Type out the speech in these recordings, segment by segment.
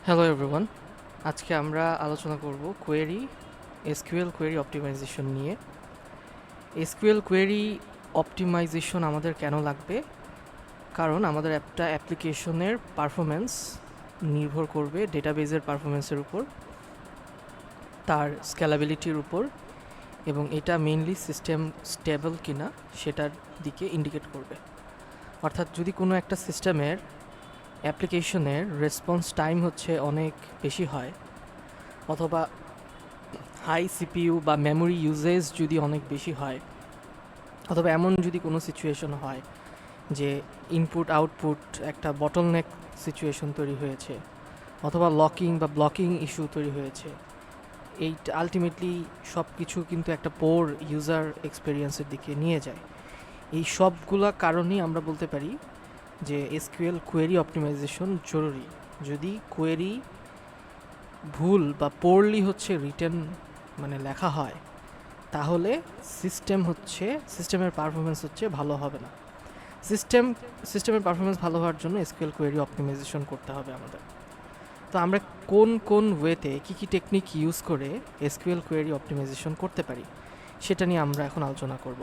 Hello everyone, আজকে আমরা আলোচনা করব এসকিউএল কোয়েরি অপটিমাইজেশন নিয়ে। এসকিউএল কোয়েরি অপটিমাইজেশন আমাদের কেন লাগবে? কারণ আমাদের একটা অ্যাপ্লিকেশনের পারফরমেন্স নির্ভর করবে ডেটাবেজের পারফরমেন্সের উপর, তার স্কেলাবিলিটির উপর, এবং এটা মেইনলি সিস্টেম স্টেবল কিনা সেটার দিকে ইন্ডিকেট করবে। অর্থাৎ যদি কোনো একটা সিস্টেমের অ্যাপ্লিকেশনের রেসপন্স টাইম হচ্ছে অনেক বেশি হয়, অথবা হাই সিপিইউ বা মেমোরি ইউজেজ যদি অনেক বেশি হয়, অথবা এমন যদি কোনো সিচুয়েশন হয় যে ইনপুট আউটপুট একটা বটলনেক সিচুয়েশন তৈরি হয়েছে, অথবা লকিং বা ব্লকিং ইস্যু তৈরি হয়েছে, এই আলটিমেটলি সব কিছু কিন্তু একটা পোর ইউজার এক্সপিরিয়েন্সের দিকে নিয়ে যায়। এই সবগুলা কারণেই আমরা বলতে পারি যে এসকিউএল কোয়েরি অপটিমাইজেশন জরুরি। যদি কোয়েরি ভুল বা পোরলি হচ্ছে রিটেন মানে লেখা হয়, তাহলে সিস্টেমের পারফরমেন্স হচ্ছে ভালো হবে না। সিস্টেমের পারফরমেন্স ভালো হওয়ার জন্য এসকিউএল কোয়েরি অপটিমাইজেশন করতে হবে আমাদের। তো আমরা কোন কোন ওয়েতে কী কী টেকনিক ইউজ করে এসকিউএল কোয়েরি অপটিমাইজেশন করতে পারি সেটা নিয়ে আমরা এখন আলোচনা করব।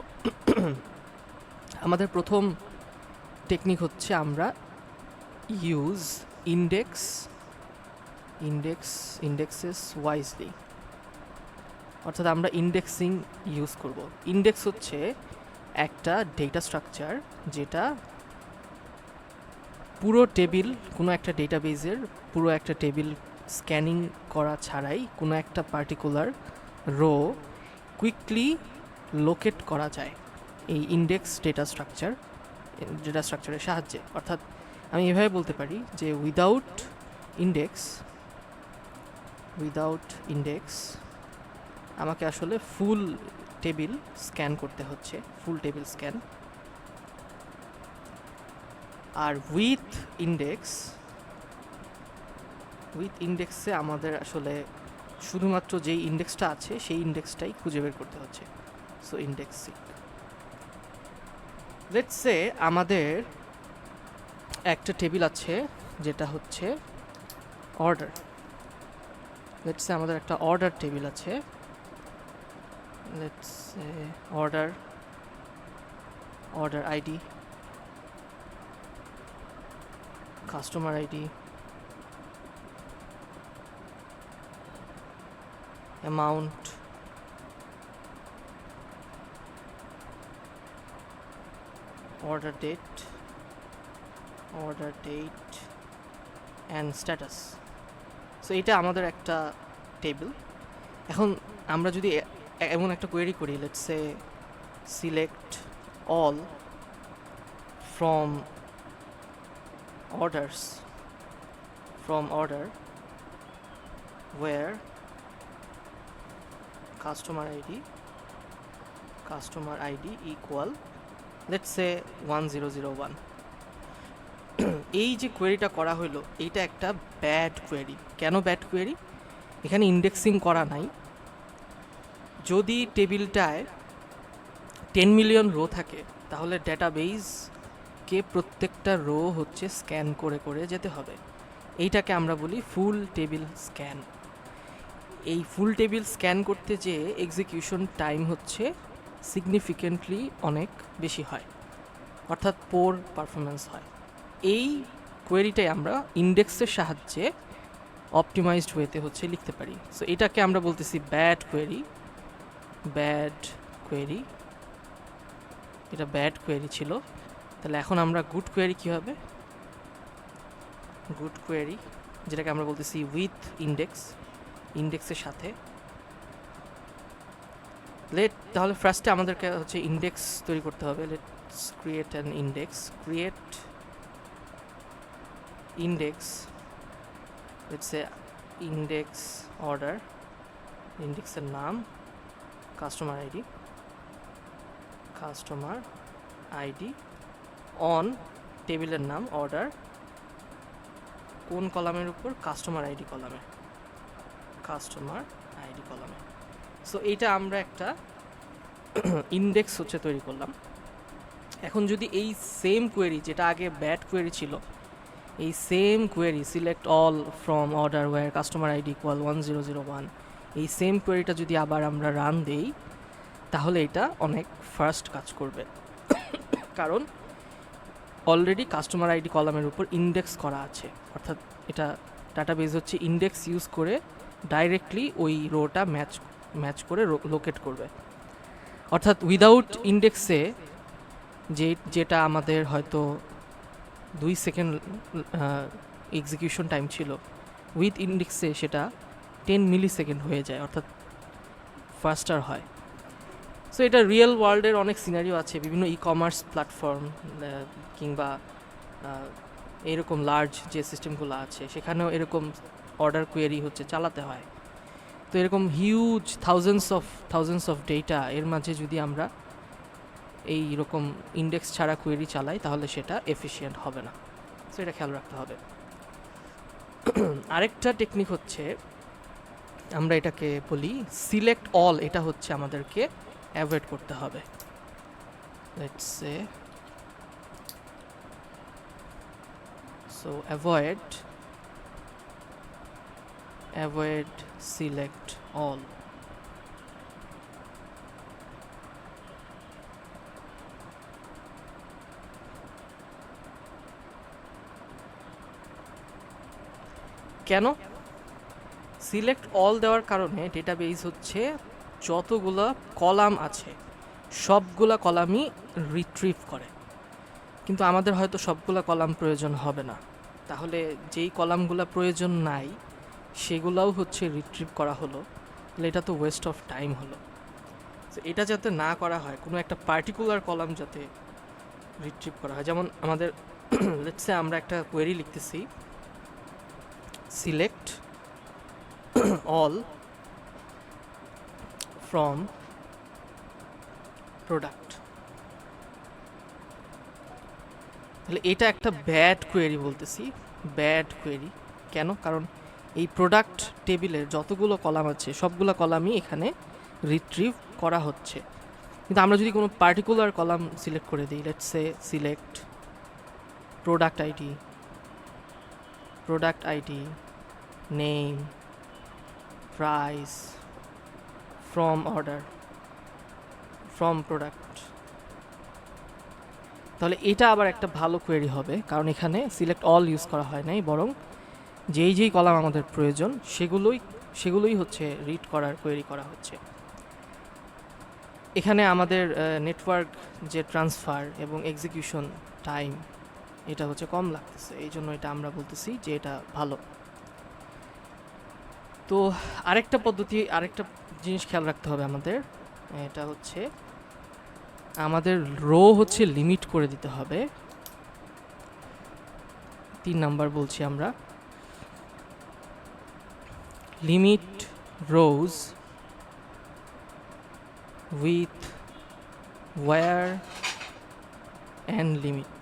আমাদের প্রথম টেকনিক হচ্ছে আমরা ইউজ ইন্ডেক্সেস ওয়াইজলি, অর্থাৎ আমরা ইন্ডেক্সিং ইউজ করব। ইন্ডেক্স হচ্ছে একটা ডেটা স্ট্রাকচার যেটা পুরো টেবিল, কোনো একটা ডেটাবেজের পুরো একটা টেবিল স্ক্যানিং করা ছাড়াই কোনো একটা পার্টিকুলার রো কুইকলি লোকেট করা যায় এই ইন্ডেক্স ডেটা স্ট্রাকচারের সাহায্যে। অর্থাৎ আমি এভাবে বলতে পারি যে উইদাউট ইন্ডেক্স আমাকে আসলে ফুল টেবিল স্ক্যান করতে হচ্ছে, ফুল টেবিল স্ক্যান। আর উইথ ইন্ডেক্সে আমাদের আসলে শুধুমাত্র যেই ইন্ডেক্সটা আছে সেই ইন্ডেক্সটাই খুঁজে বের করতে হচ্ছে। সো ইন্ডেক্সিং, লেটস সে আমাদের একটা টেবিল আছে যেটা হচ্ছে অর্ডার। লেটস সে আমাদের একটা অর্ডার টেবিল আছে। Let's say order ID, customer ID, amount, order date and status. So এটা আমাদের একটা টেবিল। এখন আমরা যদি এমন একটা কোয়েরি করি, let's say select all from order where customer ID equal let's say 1001। এই যে কোয়েরিটা করা হলো এইটা একটা ব্যাড কোয়েরি। কেন ব্যাড কোয়েরি? এখানে ইন্ডেক্সিং করা নাই। যদি টেবিলটায় 10 মিলিয়ন রো থাকে তাহলে ডেটাবেজকে প্রত্যেকটা রো হচ্ছে স্ক্যান করে করে যেতে হবে। এইটাকে আমরা বলি ফুল টেবিল স্ক্যান। এই ফুল টেবিল স্ক্যান করতে যে এক্সিকিউশন টাইম হচ্ছে সিগনিফিকেন্টলি অনেক বেশি হয়, অর্থাৎ পোর পারফরমেন্স হয়। এই কোয়েরিটাই আমরা ইন্ডেক্সের সাহায্যে অপটিমাইজড ওয়েতে হচ্ছে লিখতে পারি। সো এটাকে আমরা বলতেছি ব্যাড কোয়েরি। এটা ব্যাড কোয়েরি ছিল। তাহলে এখন আমরা গুড কোয়েরি কী হবে? গুড কোয়েরি যেটাকে আমরা বলতেছি উইথ ইন্ডেক্সের সাথে। তাহলে ফার্স্টে আমাদেরকে হচ্ছে ইন্ডেক্স তৈরি করতে হবে। Let's create an index let's say index order, ইন্ডেক্সের নাম কাস্টমার আইডি অন টেবিলের নাম অর্ডার, কোন কলামের উপর? কাস্টমার আইডি কলামে। সো এইটা আমরা একটা ইন্ডেক্স হচ্ছে তৈরি করলাম। এখন যদি এই সেম কোয়েরি যেটা আগে ব্যাড কোয়েরি ছিল এই same query select all from order where customer ID equal 1001, এই সেম কোয়েরিটা যদি আবার আমরা রান দেই তাহলে এটা অনেক ফাস্ট কাজ করবে, কারণ অলরেডি কাস্টমার আইডি কলামের উপর ইন্ডেক্স করা আছে, অর্থাৎ এটা ডাটাবেস হচ্ছে ইন্ডেক্স ইউজ করে ডাইরেক্টলি ওই রোটা ম্যাচ করে লোকেট করবে। অর্থাৎ উইদাউট ইন্ডেক্সে যেটা আমাদের হয়তো 2 সেকেন্ড এক্সিকিউশন টাইম ছিল, উইথ ইন্ডেক্সে সেটা 10 মিলি সেকেন্ড হয়ে যায়, অর্থাৎ ফাস্টার হয়। সো এটা রিয়েল ওয়ার্ল্ডের অনেক সিনারিও আছে, বিভিন্ন ই কমার্স প্ল্যাটফর্ম কিংবা এরকম লার্জ যে সিস্টেমগুলো আছে সেখানেও এরকম অর্ডার কোয়েরি হচ্ছে চালাতে হয়। তো এরকম হিউজ থাউজেন্ডস অফ ডেটা এর মাঝে যদি আমরা এই রকম ইন্ডেক্স ছাড়া কোয়েরি চালাই তাহলে সেটা এফিশিয়েন্ট হবে না। সো এটা খেয়াল রাখতে হবে। আরেকটা টেকনিক হচ্ছে, আমরা এটাকে বলি সিলেক্ট অল, এটা হচ্ছে আমাদেরকে অ্যাভয়েড করতে হবে। Let's say so avoid select all. কেন? সিলেক্ট অল দেওয়ার কারণে ডেটাবেস হচ্ছে যতগুলো কলাম আছে সবগুলা কলামই রিট্রিভ করে, কিন্তু আমাদের হয়তো সবগুলা কলাম প্রয়োজন হবে না, তাহলে যেই কলামগুলো প্রয়োজন নাই সেগুলোও হচ্ছে রিট্রিভ করা হলো, তাহলে এটা তো ওয়েস্ট অফ টাইম হলো। তো এটা যাতে না করা হয়, কোনো একটা পার্টিকুলার কলাম যাতে রিট্রিভ করা হয়, যেমন আমাদের লেটসে আমরা একটা কোয়েরি লিখতেছি সিলেক্ট অল ফ্রম প্রোডাক্ট, তাহলে এটা একটা ব্যাড কোয়েরি বলতেছি, ব্যাড কোয়েরি। কেন? কারণ এই প্রোডাক্ট টেবিলের যতগুলো কলাম আছে সবগুলো কলামই এখানে রিট্রিভ করা হচ্ছে, কিন্তু আমরা যদি কোনো পার্টিকুলার কলাম সিলেক্ট করে দিই, let's say select product ID name price from order from product, তাহলে এটা আবার একটা ভালো কোয়েরি হবে, কারণ এখানে সিলেক্ট অল ইউজ করা হয় নাই, বরং যেই কলাম আমাদের প্রয়োজন সেগুলোই হচ্ছে রিড করার কোয়েরি করা হচ্ছে। এখানে আমাদের নেটওয়ার্ক যে ট্রান্সফার এবং এক্সিকিউশন টাইম এটা হচ্ছে কম লাগতেছে, এই জন্য এটা আমরা বলতেছি যে এটা ভালো। তো আরেকটা জিনিস খেয়াল রাখতে হবে আমাদের, এটা হচ্ছে আমাদের রো হচ্ছে লিমিট করে দিতে হবে। 3 নাম্বার বলছি আমরা, limit rows with where and limit,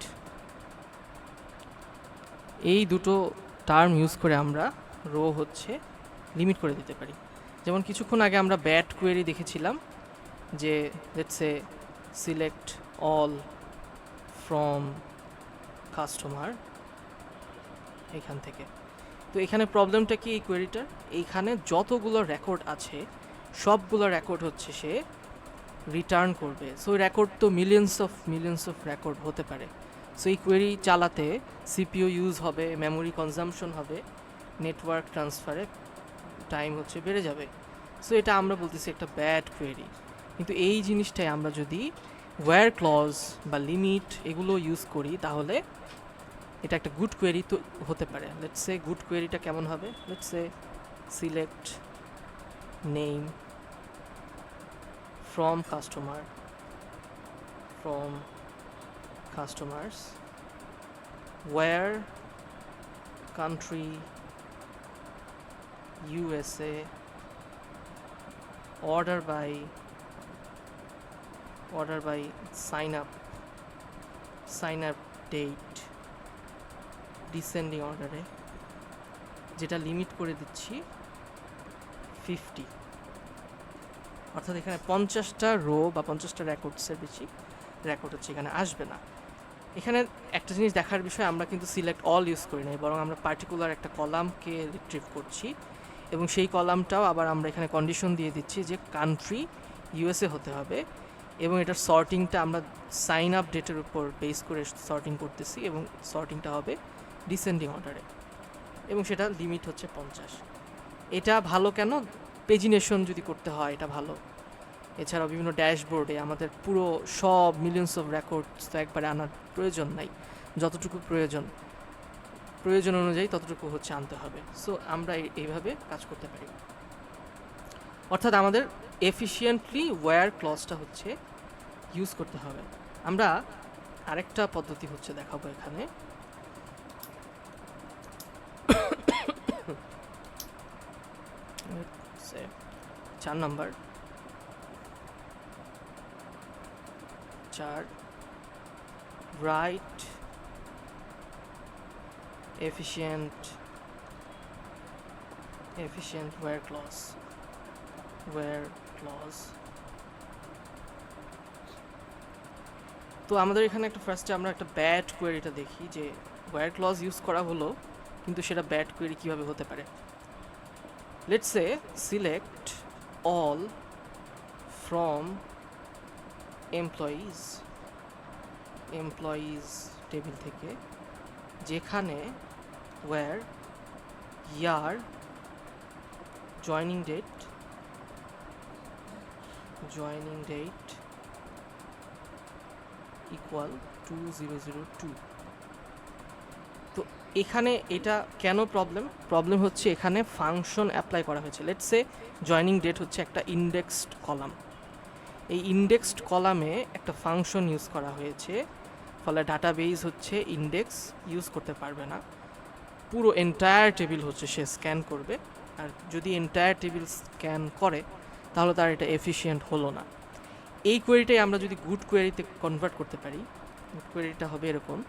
এই দুটো টার্ম ইউজ করে আমরা রো হচ্ছে লিমিট করে দিতে পারি। যেমন কিছুক্ষণ আগে আমরা ব্যাড কোয়েরি দেখেছিলাম যে let's say select all from customer এখান থেকে। তো এখানে প্রবলেমটা কি এই কোয়েরিটার, এইখানে যতগুলো রেকর্ড আছে সবগুলো রেকর্ড হচ্ছে সে রিটার্ন করবে। সো রেকর্ড তো মিলিয়ন্স অফ রেকর্ড হতে পারে। সো এই কোয়েরি চালাতে সিপিইউ ইউজ হবে, মেমোরি কনজাম্পশন হবে, নেটওয়ার্ক ট্রান্সফারে টাইম হচ্ছে বেড়ে যাবে। সো এটা আমরা বলতেছি একটা ব্যাড কোয়েরি। কিন্তু এই জিনিসটাই আমরা যদি ওয়্যার ক্লজ বা লিমিট এগুলো ইউজ করি তাহলে এটা একটা গুড কোয়েরি তো হতে পারে। লেটস সে গুড কোয়েরিটা কেমন হবে, let's say select name from customers where country USA, order by sign up date descending order এ যেটা লিমিট করে দিচ্ছি 50, অর্থাৎ এখানে 50টা রো বা 50টা রেকর্ডসের বেশি রেকর্ড হচ্ছে এখানে আসবে না। এখানে একটা জিনিস দেখার বিষয়, আমরা কিন্তু সিলেক্ট অল ইউজ করি নাই, বরং আমরা পার্টিকুলার একটা কলামকে রিট্রিভ করছি, এবং সেই কলামটাও আবার আমরা এখানে কন্ডিশন দিয়ে দিচ্ছি যে কান্ট্রি ইউএসএ হতে হবে, এবং এটার সর্টিংটা আমরা সাইন আপ ডেটের উপর বেস করে সর্টিং করতেছি, এবং সর্টিংটা হবে ডিসেন্ডিং অর্ডারে, এবং সেটা লিমিট হচ্ছে 50। এটা ভালো কেন? পেজিনেশন যদি করতে হয় এটা ভালো। এছাড়াও বিভিন্ন ড্যাশবোর্ডে আমাদের পুরো সব মিলিয়নস অফ রেকর্ডস তো একবারে আনার প্রয়োজন নাই, যতটুকু প্রয়োজন অনুযায়ী ততটুকু হচ্ছে আনতে হবে। সো আমরা এইভাবে কাজ করতে পারি, অর্থাৎ আমাদের এফিশিয়েন্টলি ওয়্যার ক্লজটা হচ্ছে ইউজ করতে হবে। আমরা আরেকটা পদ্ধতি হচ্ছে দেখাবো এখানে, 4 number, 4 right efficient where clause তো আমাদের এখানে একটা ফার্স্টে আমরা একটা ব্যাড কোয়েরিটা দেখি যে ওয়্যার ক্লজ ইউজ করা হলো কিন্তু সেটা ব্যাড কোয়েরি কিভাবে হতে পারে। Let's say select all from employees table থেকে, যেখানে where year joining date equal 2002। তো এখানে এটা কেন প্রবলেম হচ্ছে, এখানে ফাংশন অ্যাপ্লাই করা হয়েছে। লেটস সে জয়নিং ডেট হচ্ছে একটা ইন্ডেক্সড কলাম, এই ইন্ডেক্সড কলামে একটা ফাংশন ইউজ করা হয়েছে, ফলে ডাটাবেস হচ্ছে ইন্ডেক্স ইউজ করতে পারবে না, পুরো এন্টায়ার টেবিল হচ্ছে সে স্ক্যান করবে, আর যদি এন্টায়ার টেবিল স্ক্যান করে তাহলে তার এটা এফিশিয়েন্ট হলো না। এই কোয়েরিটাই আমরা যদি গুড কোয়েরিতে কনভার্ট করতে পারি, গুড কোয়েরিটা হবে এরকম,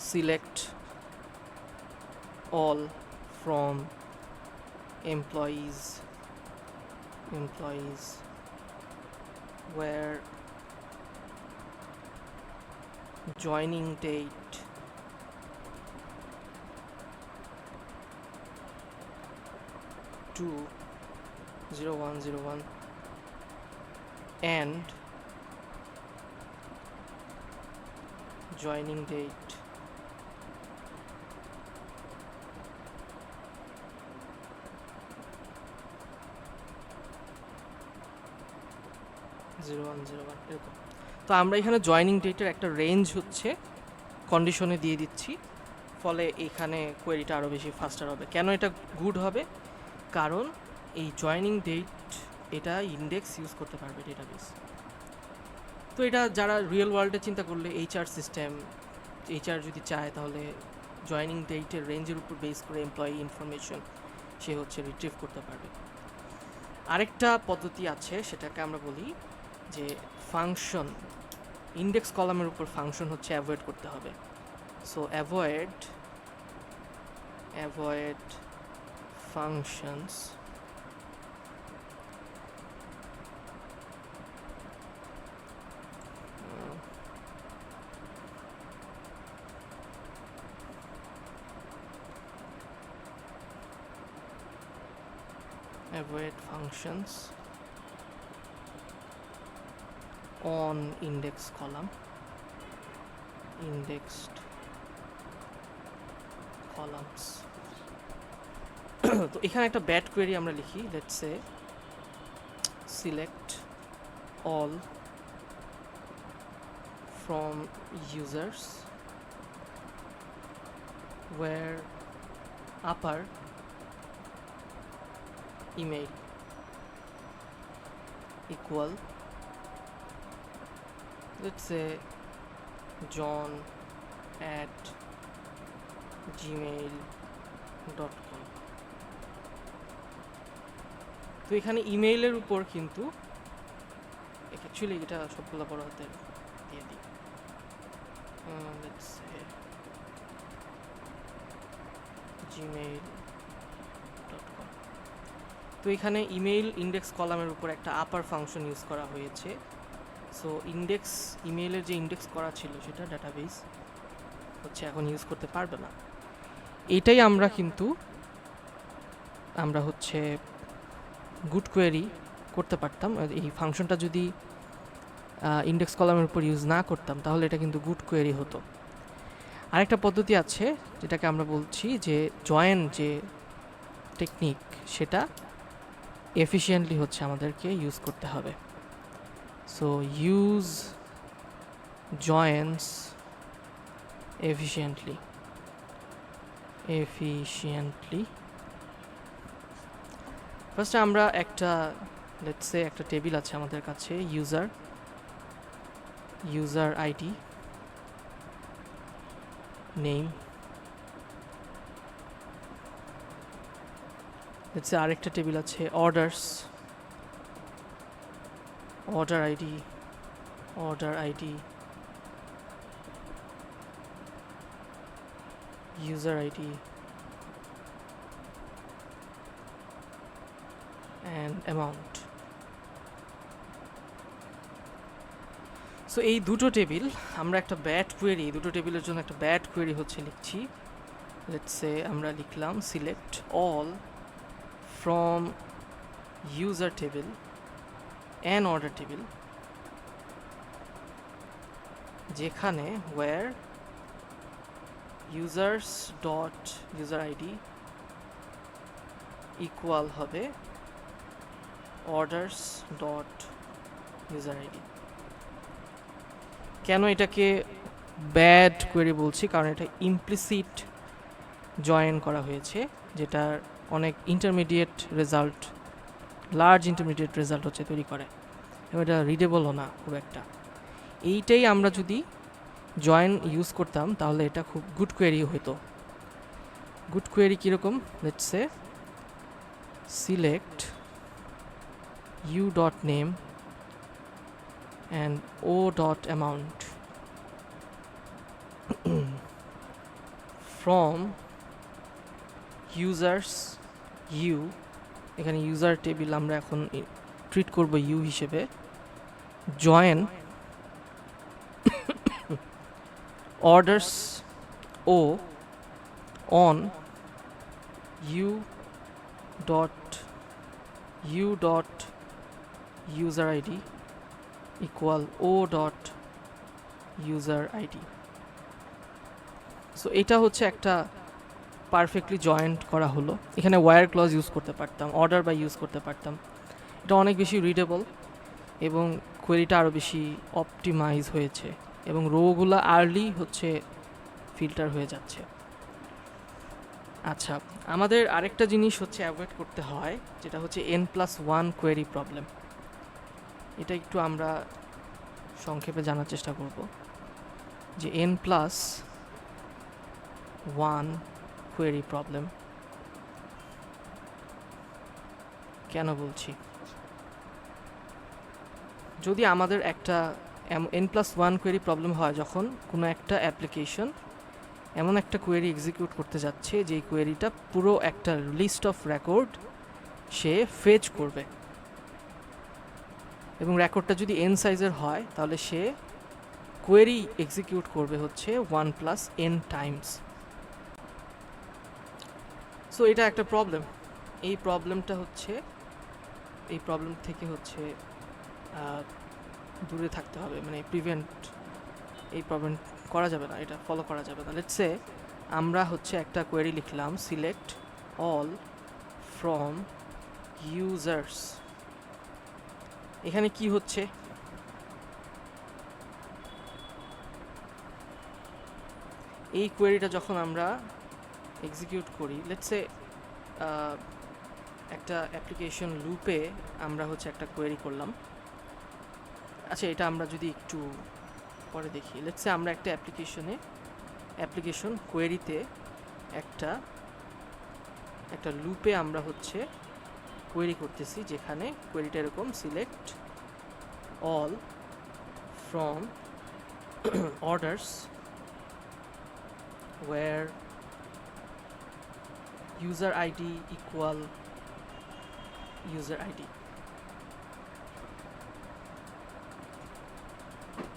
select all from employees where joining date to 0101 and joining date এরকম। তো আমরা এখানে জয়নিং ডেটের একটা রেঞ্জ হচ্ছে কন্ডিশনে দিয়ে দিচ্ছি, ফলে এখানে কোয়েরিটা আরও বেশি ফাস্টার হবে। কেন এটা গুড হবে? কারণ এই জয়নিং ডেট এটা ইন্ডেক্স ইউজ করতে পারবে ডেটাবেস। তো এটা যারা রিয়েল ওয়ার্ল্ডে চিন্তা করলে এইচআর যদি চায় তাহলে জয়নিং ডেটের রেঞ্জের উপর বেস করে এমপ্লয়ি ইনফরমেশন সে হচ্ছে রিট্রিভ করতে পারবে। আরেকটা পদ্ধতি আছে, সেটাকে আমরা বলি যে ফাংশন, ইন্ডেক্স কলামের উপর ফাংশন হচ্ছে অ্যাভয়েড করতে হবে। So avoid functions on indexed columns তো এখানে একটা ব্যাড কোয়েরি আমরা লিখি, let's say select all from users where upper email equal, let's say john@gmail.com। তো এখানে ইমেইলের উপর কিন্তু অ্যাকচুয়ালি এটা সবগুলো বড় হাতে দিয়ে দিই, let's say gmail.com। তো এখানে ইমেইল ইন্ডেক্স কলামের উপর একটা আপার ফাংশন ইউজ করা হয়েছে, সো ইন্ডেক্স ইমেইলের যে ইন্ডেক্স করা ছিল সেটা ডাটাবেস হচ্ছে এখন ইউজ করতে পারবে না। এটাই আমরা হচ্ছে গুড কোয়েরি করতে পারতাম। এই ফাংশনটা যদি ইন্ডেক্স কলামের উপর ইউজ না করতাম তাহলে এটা কিন্তু গুড কোয়েরি হতো। আরেকটা পদ্ধতি আছে যেটাকে আমরা বলছি যে জয়েন যে টেকনিক, সেটা এফিশিয়েন্টলি হচ্ছে আমাদেরকে ইউজ করতে হবে। So use joins efficiently first আমরা একটা লেটস সে একটা টেবিল আছে আমাদের কাছে, user ID name, let's say আরেকটা টেবিল আছে order ID user ID and amount. So এই দুটো টেবিল আমরা একটা ব্যাড কোয়েরি, দুটো টেবিলের জন্য একটা ব্যাড কোয়েরি হচ্ছে লিখছি। লেটস সে আমরা লিখলাম select all from user table and order table, যেখানে ওয়্যার user id ইকুয়াল হবে orders.user id। কেন এটাকে ব্যাড কোয়েরি বলছি? কারণ এটা ইমপ্লিসিট জয়েন করা হয়েছে, যেটার অনেক লার্জ ইন্টারমিডিয়েট রেজাল্ট হচ্ছে তৈরি করে, এবং এটা রিডেবলও না খুব একটা। এইটাই আমরা যদি জয়েন ইউজ করতাম তাহলে এটা খুব গুড কোয়েরি হতো। গুড কোয়েরি কীরকম? Let's say select u.name and o.amount from users u, এখানে ইউজার টেবিল আমরা এখন ট্রিট করব ইউ হিসেবে, join orders o on u.user id equal o.user id। So এটা হচ্ছে একটা পারফেক্টলি জয়েন্ট করা হলো। এখানে ওয়্যার ক্লজ ইউজ করতে পারতাম, অর্ডার বাই ইউজ করতে পারতাম। এটা অনেক বেশি রিডেবল এবং কোয়েরিটা আরও বেশি অপটিমাইজ হয়েছে, এবং রোগুলো আর্লি হচ্ছে ফিল্টার হয়ে যাচ্ছে। আচ্ছা, আমাদের আরেকটা জিনিস হচ্ছে অ্যাভয়েড করতে হয়, যেটা হচ্ছে n+1 কোয়েরি প্রবলেম। এটা একটু আমরা সংক্ষেপে জানার চেষ্টা করব যে n+1 কোয়েরি প্রবলেম কেন বলছি। যদি আমাদের একটা n+1 কোয়েরি প্রবলেম হয় যখন কোনো একটা অ্যাপ্লিকেশন এমন একটা কোয়েরি এক্সিকিউট করতে যাচ্ছে যেই কোয়েরিটা পুরো একটা লিস্ট অফ রেকর্ড সে ফেচ করবে, এবং রেকর্ডটা যদি n সাইজের হয় তাহলে সে কোয়েরি এক্সিকিউট করবে হচ্ছে 1+n টাইমস। সো এটা একটা প্রবলেম। এই প্রবলেম থেকে হচ্ছে দূরে থাকতে হবে, মানে এই প্রবলেম করা যাবে না, এটা ফলো করা যাবে না। লেটস সে আমরা হচ্ছে একটা কোয়েরি লিখলাম সিলেক্ট অল ফ্রম ইউজার্স। এখানে কি হচ্ছে? এই কোয়েরিটা যখন আমরা এক্সিকিউট করি, লেটস সে একটা অ্যাপ্লিকেশন লুপে আমরা হচ্ছে একটা কোয়েরি করলাম। আচ্ছা, এটা আমরা যদি একটু পরে দেখি। লেটস সে আমরা একটা অ্যাপ্লিকেশন কোয়েরিতে একটা লুপে আমরা হচ্ছে কোয়েরি করতেছি, যেখানে কোয়েরিটা এরকম select all from orders where user id equal user id।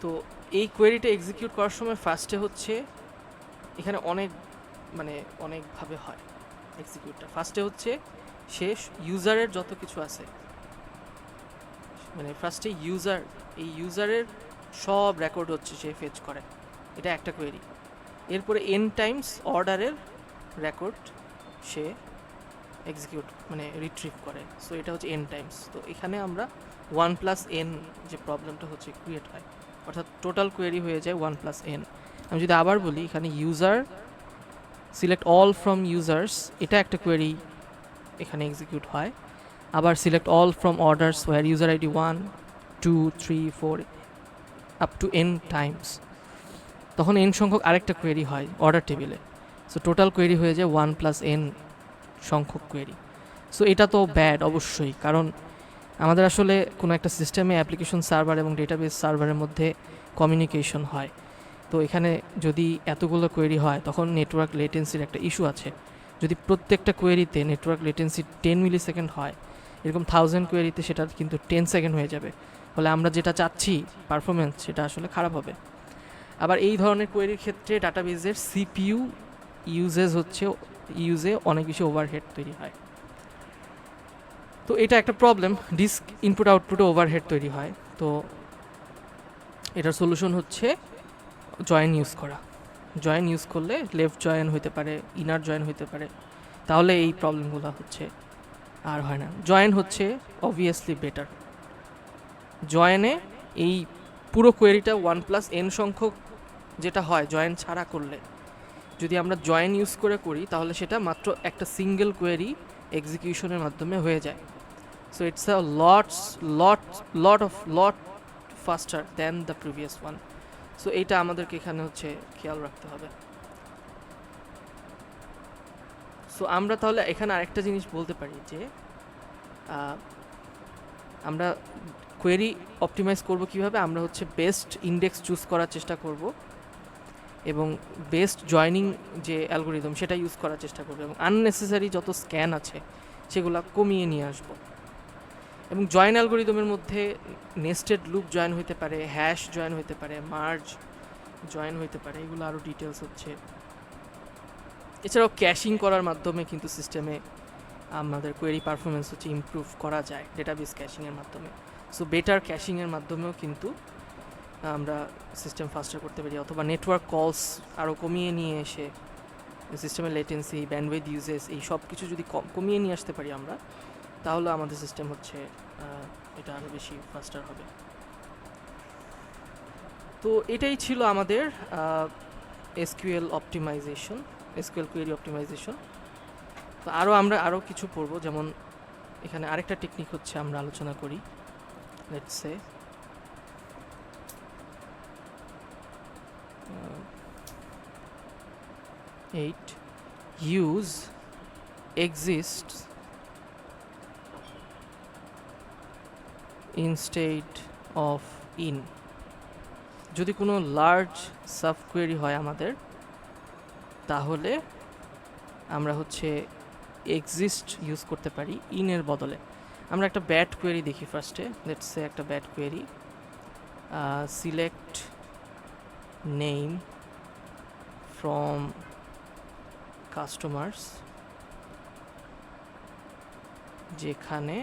তো এই কোয়েরিটা এক্সিকিউট করার সময় ফার্স্টে হচ্ছে এখানে অনেকভাবে হয় এক্সিকিউটটা। ফার্স্টে হচ্ছে শেষ ইউজারের যত কিছু আছে, মানে ফার্স্টে ইউজারের সব রেকর্ড হচ্ছে সে ফেচ করে, এটা একটা কোয়েরি। এরপরে n টাইমস অর্ডারের রেকর্ড সে এক্সিকিউট মানে রিট্রিভ করে, সো এটা হচ্ছে n টাইমস। তো এখানে আমরা 1+n যে প্রবলেমটা হচ্ছে ক্রিয়েট হয়, অর্থাৎ টোটাল কোয়েরি হয়ে যায় 1+n। আমি যদি আবার বলি, এখানে user select all from users, এটা একটা কোয়েরি এখানে এক্সিকিউট হয়। আবার select all from orders where user ID 1 2 3 4 up to n times, তখন n সংখ্যক আরেকটা কোয়েরি হয় অর্ডার টেবিলে। সো টোটাল কোয়েরি হয়ে যায় 1+n সংখ্যক কোয়েরি। সো এটা তো ব্যাড অবশ্যই, কারণ আমাদের আসলে কোনো একটা সিস্টেমে অ্যাপ্লিকেশন সার্ভার এবং ডেটাবেস সার্ভারের মধ্যে কমিউনিকেশন হয়। তো এখানে যদি এতগুলো কোয়েরি হয়, তখন নেটওয়ার্ক লেটেন্সির একটা ইস্যু আছে। যদি প্রত্যেকটা কোয়েরিতে নেটওয়ার্ক লেটেন্সি 10 মিলি সেকেন্ড হয়, এরকম 1000 কোয়েরিতে সেটা কিন্তু 10 সেকেন্ড হয়ে যাবে। ফলে আমরা যেটা চাচ্ছি পারফরমেন্স, সেটা আসলে খারাপ হবে। আবার এই ধরনের কোয়েরির ক্ষেত্রে ডাটাবেজের সিপিইউ ইউজে অনেক বেশি ওভারহেড তৈরি হয়। তো এটা একটা প্রবলেম, ডিস্ক ইনপুট আউটপুটে ওভারহেড তৈরি হয়। তো এটার সলিউশন হচ্ছে জয়েন ইউজ করা। জয়েন ইউজ করলে লেফট জয়েন হতে পারে, ইনার জয়েন হতে পারে, তাহলে এই প্রবলেমগুলো হচ্ছে আর হয় না। জয়েন হচ্ছে অবভিয়াসলি বেটার। জয়েনে এই পুরো কোয়েরিটা 1+n সংখ্যক যেটা হয় জয়েন ছাড়া করলে, যদি আমরা জয়েন ইউজ করে করি, তাহলে সেটা মাত্র একটা সিঙ্গেল কোয়েরি এক্সিকিউশনের মাধ্যমে হয়ে যায়। So it's a lot ফাস্টার than the previous one. So এইটা আমাদেরকে এখানে হচ্ছে খেয়াল রাখতে হবে। সো আমরা তাহলে এখানে আরেকটা জিনিস বলতে পারি যে আমরা কোয়েরি অপটিমাইজ করব কিভাবে। আমরা হচ্ছে বেস্ট ইন্ডেক্স চুজ করার চেষ্টা করব এবং বেস্ট জয়নিং যে অ্যালগোরিদম সেটা ইউজ করার চেষ্টা করব, এবং আননেসেসারি যত স্ক্যান আছে সেগুলো কমিয়ে নিয়ে আসব। এবং জয়েন অ্যালগোরিদমের মধ্যে নেস্টেড লুপ জয়েন হতে পারে, হ্যাশ জয়েন হতে পারে, মার্জ জয়েন হতে পারে, এগুলো আরও ডিটেলস হচ্ছে। এছাড়াও ক্যাশিং করার মাধ্যমে কিন্তু সিস্টেমে আমাদের কোয়েরি পারফরমেন্স হচ্ছে ইমপ্রুভ করা যায় ডেটাবেস ক্যাশিংয়ের মাধ্যমে। সো বেটার ক্যাশিংয়ের মাধ্যমেও কিন্তু আমরা সিস্টেম ফাস্টার করতে পারি, অথবা নেটওয়ার্ক কলস আরও কমিয়ে নিয়ে এসে সিস্টেমের লেটেন্সি, ব্যান্ডউইথ ইউজেস, এই সব কিছু যদি কমিয়ে নিয়ে আসতে পারি আমরা, তাহলে আমাদের সিস্টেম হচ্ছে এটা আরও বেশি ফাস্টার হবে। তো এটাই ছিল আমাদের SQL optimization, SQL query optimization. তো আমরা আরও কিছু পড়বো, যেমন এখানে আরেকটা টেকনিক হচ্ছে আমরা আলোচনা করি। Let's say use exists instead of in। যদি কোনো লার্জ সাব কোয়েরি হয় আমাদের, তাহলে আমরা হচ্ছে এক্সিস্ট ইউজ করতে পারি ইনের বদলে। আমরা একটা ব্যাড কোয়েরি দেখি ফার্স্টে। লেটস সে একটা bad query, select name from customers, যেখানে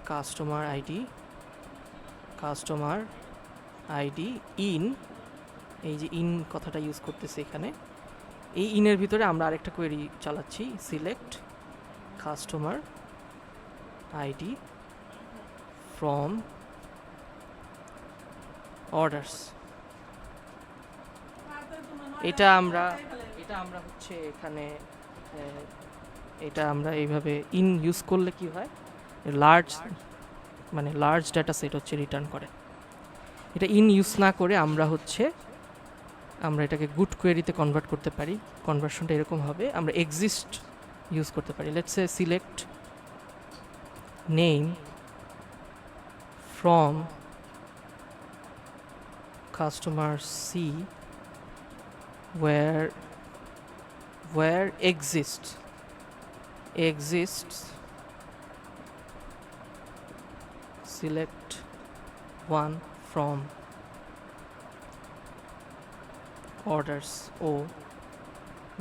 কাস্টমার আইডি ইন, এই যে ইন কথাটা ইউজ করতেছে এখানে, এই ইনের ভিতরে আমরা আরেকটা কোয়েরি চালাচ্ছি, select customer ID from orders. এটা আমরা হচ্ছে এখানে এটা আমরা এইভাবে ইন ইউজ করলে কি হয়, লার্জ ডাটা সেট হচ্ছে রিটার্ন করে। এটা ইন ইউজ না করে আমরা এটাকে গুড কোয়েরিতে কনভার্ট করতে পারি। কনভার্সনটা এরকম হবে, আমরা এক্সিস্ট ইউজ করতে পারি। Let's say select name from customer C where exists select one from orders O,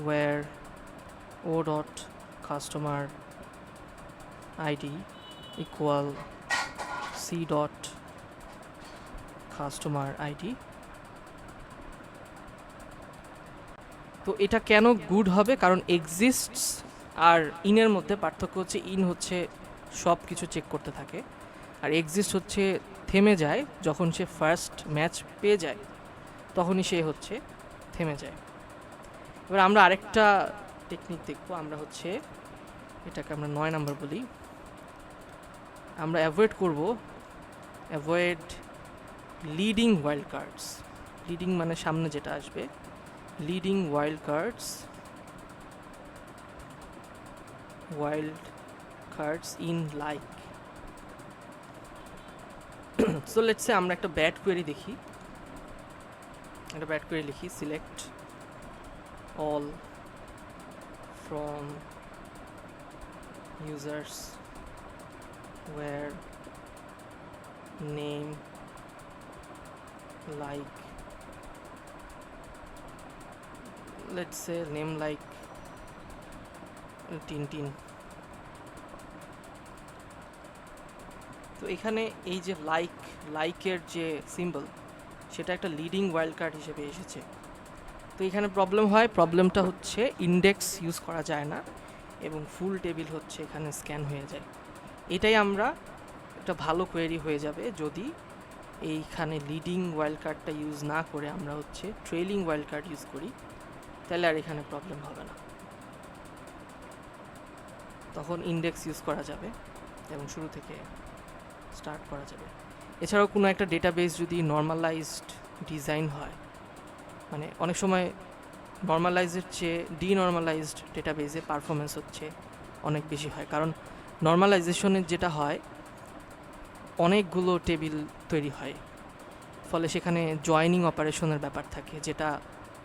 where O dot customer ID equal C dot customer ID. তো এটা কেন গুড হবে, কারণ এক্সিস্টস আর ইনের মধ্যে পার্থক্য হচ্ছে ইন হচ্ছে সব কিছু চেক করতে থাকে, আর এক্সিস্ট হচ্ছে থেমে যায় যখন সে ফার্স্ট ম্যাচ পেয়ে যায়, তখনই সে হচ্ছে থেমে যায়। এবার আমরা আরেকটা টেকনিক দেখব, আমরা হচ্ছে এটাকে আমরা 9 নাম্বার বলি। আমরা avoid leading wild cards. Leading মানে সামনে যেটা আসবে, leading wild cards in like. So let's say আমরা একটা ব্যাড কোয়েরি দেখি, একটা ব্যাড কোয়েরি লিখি, select all from users where name like, let's say name like Tintin. তো এখানে এই যে লাইকের যে সিম্বল, সেটা একটা লিডিং ওয়াইল্ড কার্ড হিসেবে এসেছে। তো এখানে প্রবলেমটা হচ্ছে ইন্ডেক্স ইউজ করা যায় না এবং ফুল টেবিল হচ্ছে এখানে স্ক্যান হয়ে যায়। এটাই আমরা একটা ভালো কোয়েরি হয়ে যাবে যদি এইখানে লিডিং ওয়াইল্ড কার্ডটা ইউজ না করে আমরা হচ্ছে ট্রেইলিং ওয়াইল্ড কার্ড ইউজ করি, তাহলে আর এখানে প্রবলেম হবে না। তখন ইন্ডেক্স ইউজ করা যাবে এবং শুরু থেকে স্টার্ট করা যাবে। এছাড়াও কোনো একটা ডেটাবেস যদি নর্মালাইজড ডিজাইন হয়, মানে অনেক সময় নর্মালাইজের চেয়ে ডিনর্মালাইজড ডেটাবেসে পারফরমেন্স হচ্ছে অনেক বেশি হয়, কারণ নর্মালাইজেশনের যেটা হয় অনেকগুলো টেবিল তৈরি হয়, ফলে সেখানে জয়েনিং অপারেশনের ব্যাপার থাকে, যেটা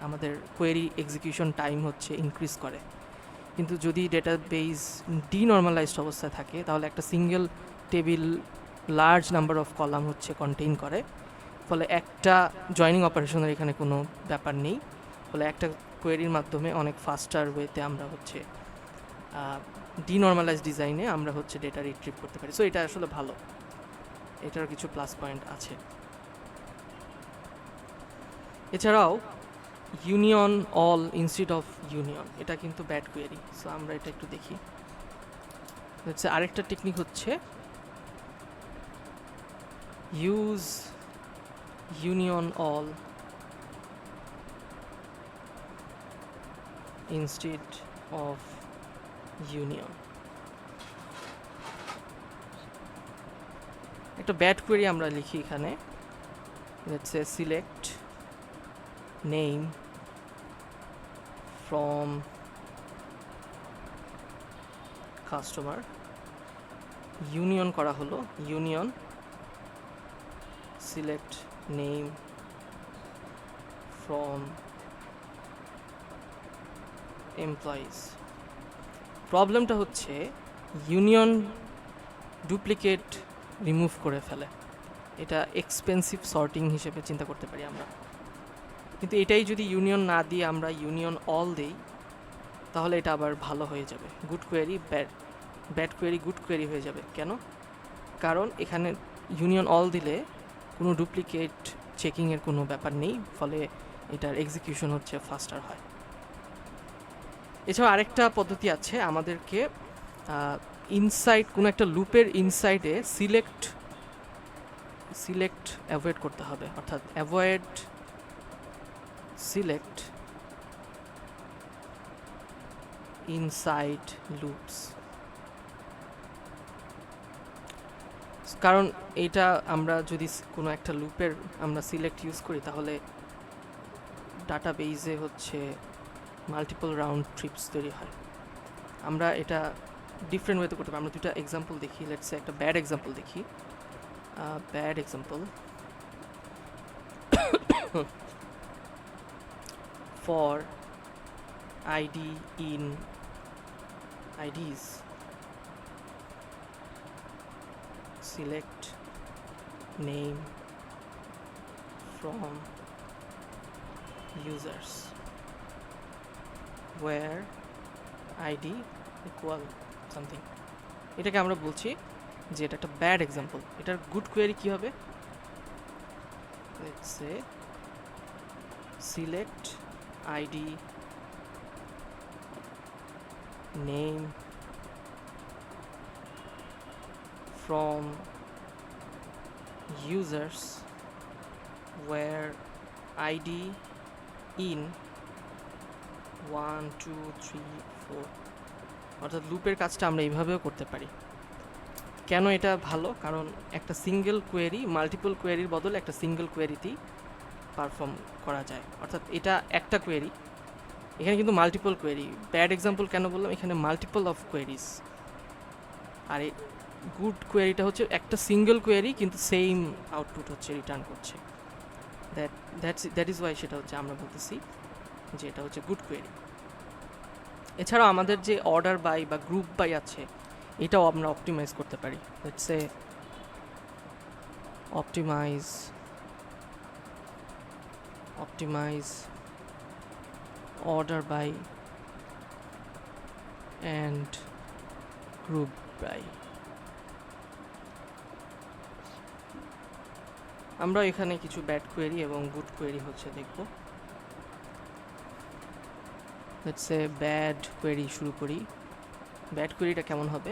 আমাদের কোয়েরি এক্সিকিউশন টাইম হচ্ছে ইনক্রিজ করে। কিন্তু যদি ডেটাবেস ডিনর্মালাইজড অবস্থায় থাকে, তাহলে একটা single table large number of column হচ্ছে কন্টেইন করে, ফলে একটা জয়েনিং অপারেশনের এখানে কোনো ব্যাপার নেই, ফলে একটা কোয়েরির মাধ্যমে অনেক ফাস্টার ওয়েতে আমরা হচ্ছে ডিনর্মালাইজ ডিজাইনে আমরা হচ্ছে ডেটা রিট্রিভ করতে পারি। সো এটা আসলে ভালো, এটার কিছু প্লাস পয়েন্ট আছে। এছাড়াও union all instead of union, এটা কিন্তু ব্যাড কোয়েরি। সো আমরা এটা একটু দেখি। আরেকটা টেকনিক হচ্ছে use union all instead of union. একটা ব্যাড কোয়েরি আমরা লিখি এখানে, let's say select name from customer, union করা হলো, union select name from employees. প্রবলেমটা হচ্ছে ইউনিয়ন ডুপ্লিকেট রিমুভ করে ফেলে, এটা এক্সপেন্সিভ সর্টিং হিসেবে চিন্তা করতে পারি আমরা। কিন্তু এটাই যদি ইউনিয়ন না দিয়ে আমরা ইউনিয়ন অল দিই, তাহলে এটা আবার ভালো হয়ে যাবে। Good query bad query good query হয়ে যাবে। কেন? কারণ এখানে ইউনিয়ন অল দিলে কোনো ডুপ্লিকেট চেকিংয়ের কোনো ব্যাপার নেই, ফলে এটার এক্সিকিউশন হচ্ছে ফাস্টার হয়। এছাড়াও আরেকটা পদ্ধতি আছে, আমাদেরকে ইনসাইড কোনো একটা লুপের ইনসাইডে সিলেক্ট অ্যাভয়েড করতে হবে, অর্থাৎ অ্যাভয়েড সিলেক্ট ইনসাইড লুপস। কারণ এটা আমরা যদি কোনো একটা লুপের আমরা সিলেক্ট ইউজ করি, তাহলে ডাটাবেসে হচ্ছে মাল্টিপল রাউন্ড ট্রিপস তৈরি হয়। আমরা এটা ডিফারেন্ট ওয়েতে করতে পারি। আমরা দুটো এক্সাম্পল দেখি। লেটস সে একটা ব্যাড এক্সাম্পল দেখি। Bad example for ID in IDs select name from users where id equal something. এটাকে আমরা বলছি যে এটা একটা ব্যাড এক্সাম্পল। এটার গুড কোয়েরি কি হবে? Let's say select id name from users where id in 1 2 3 4। অর্থাৎ লুপের কাজটা আমরা এইভাবেও করতে পারি। কেন এটা ভালো? কারণ একটা সিঙ্গেল কোয়েরি মাল্টিপল কোয়েরির বদলে একটা সিঙ্গেল কোয়েরিতেই পারফর্ম করা যায়। অর্থাৎ এটা একটা কোয়েরি, এখানে কিন্তু মাল্টিপল কোয়েরি। ব্যাড এক্সাম্পল কেন বললাম? এখানে মাল্টিপল অফ কোয়েরিজ। আর এই গুড কোয়েরিটা হচ্ছে একটা সিঙ্গেল কোয়েরি কিন্তু সেম আউটপুট হচ্ছে রিটার্ন করছে। দ্যাট ইজ ওয়াই সেটা হচ্ছে আমরা বলতেছি যে এটা হচ্ছে গুড কোয়েরি। এছাড়াও আমাদের যে অর্ডার বাই বা গ্রুপ বাই আছে এটাও আমরা অপটিমাইজ করতে পারি। Let's say optimize order by and group by। আমরা এখানে কিছু ব্যাড কোয়েরি এবং গুড কোয়েরি হচ্ছে দেখব। লেটস সে ব্যাড কোয়েরি শুরু করি। ব্যাড কোয়েরিটা কেমন হবে?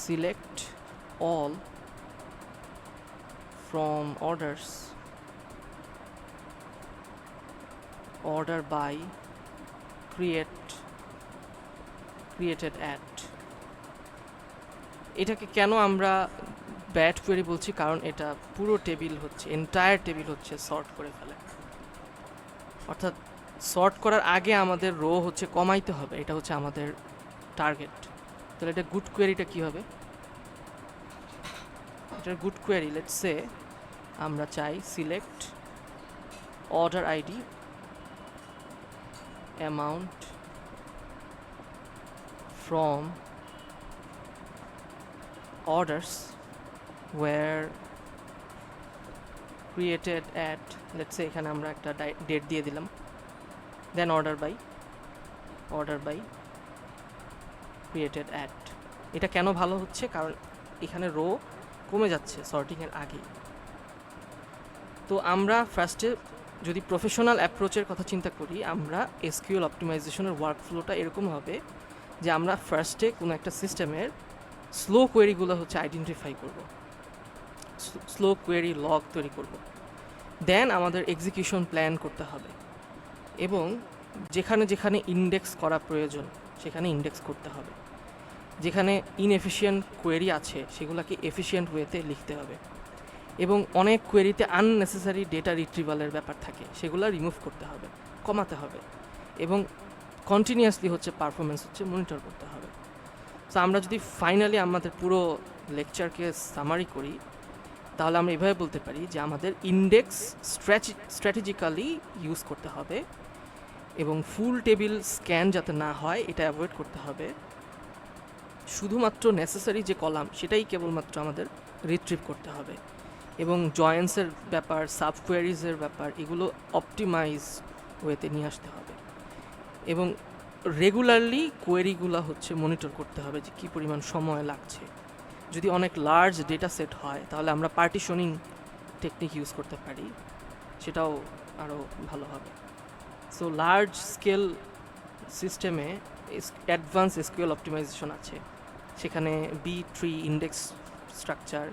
select all from orders order by created at। এটাকে কেন আমরা ব্যাড কোয়েরি বলছি? কারণ এটা পুরো টেবিল হচ্ছে এন্টায়ার টেবিল হচ্ছে সর্ট করে ফেলে। অর্থাৎ সর্ট করার আগে আমাদের রো হচ্ছে কমাইতে হবে, এটা হচ্ছে আমাদের টার্গেট। তাহলে এটা গুড কোয়েরিটা কী হবে? এটার গুড কোয়েরি লেটস সে আমরা চাই select order ID amount from orders where created at, let's say এখানে আমরা একটা ডেট দিয়ে দিলাম, then order by created at। এটা কেন ভালো হচ্ছে? কারণ এখানে রো কমে যাচ্ছে সর্টিংয়ের আগে। তো আমরা ফার্স্টে যদি প্রফেশনাল অ্যাপ্রোচের কথা চিন্তা করি, আমরা এসকিউএল অপটিমাইজেশনের ওয়ার্কফ্লোটা এরকম হবে যে আমরা ফার্স্টে কোনো একটা সিস্টেমের স্লো কোয়েরিগুলো হচ্ছে আইডেন্টিফাই করব, স্লো কোয়েরি লগ তৈরি করব, দেন আমাদের এক্সিকিউশন প্ল্যান করতে হবে এবং যেখানে যেখানে ইন্ডেক্স করা প্রয়োজন সেখানে ইন্ডেক্স করতে হবে। যেখানে ইনএফিশিয়েন্ট কোয়েরি আছে সেগুলোকে এফিশিয়েন্ট ওয়েতে লিখতে হবে এবং অনেক কোয়েরিতে আননেসেসারি ডেটা রিট্রিভালের ব্যাপার থাকে, সেগুলো রিমুভ করতে হবে, কমাতে হবে এবং কন্টিনিউয়াসলি হচ্ছে পারফরমেন্স হচ্ছে মনিটর করতে হবে। সো আমরা যদি ফাইনালি আমাদের পুরো লেকচারকে সামারি করি তাহলে আমরা এভাবে বলতে পারি যে আমাদের ইন্ডেক্স স্ট্র্যাটেজিক্যালি ইউজ করতে হবে এবং ফুল টেবিল স্ক্যান যাতে না হয় এটা অ্যাভয়েড করতে হবে। শুধুমাত্র নেসেসারি যে কলাম সেটাই কেবলমাত্র আমাদের রিট্রিভ করতে হবে এবং জয়েন্টসের ব্যাপার, সাব কোয়ারিজের ব্যাপার, এগুলো অপটিমাইজ ওয়েতে নিয়ে আসতে হবে এবং রেগুলারলি কোয়েরিগুলো হচ্ছে মনিটর করতে হবে যে কী পরিমাণ সময় লাগছে। যদি অনেক লার্জ ডেটা সেট হয় তাহলে আমরা পার্টিশনিং টেকনিক ইউজ করতে পারি, সেটাও আরও ভালো হবে। সো লার্জ স্কেল সিস্টেমে অ্যাডভান্স এসকিউএল অপটিমাইজেশন আছে, সেখানে বি3 ইন্ডেক্স স্ট্রাকচার,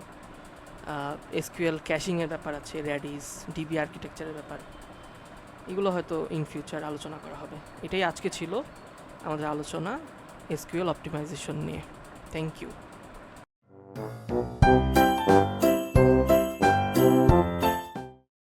এসকিউএল ক্যাশিংয়ের ব্যাপার আছে, র্যাডিস, ডিবি আর্কিটেকচারের ব্যাপার, এগুলো হয়তো ইন ফিউচার আলোচনা করা হবে। এটাই আজকে ছিল আমাদের আলোচনা এসকিউএল অপটিমাইজেশন নিয়ে। Thank you.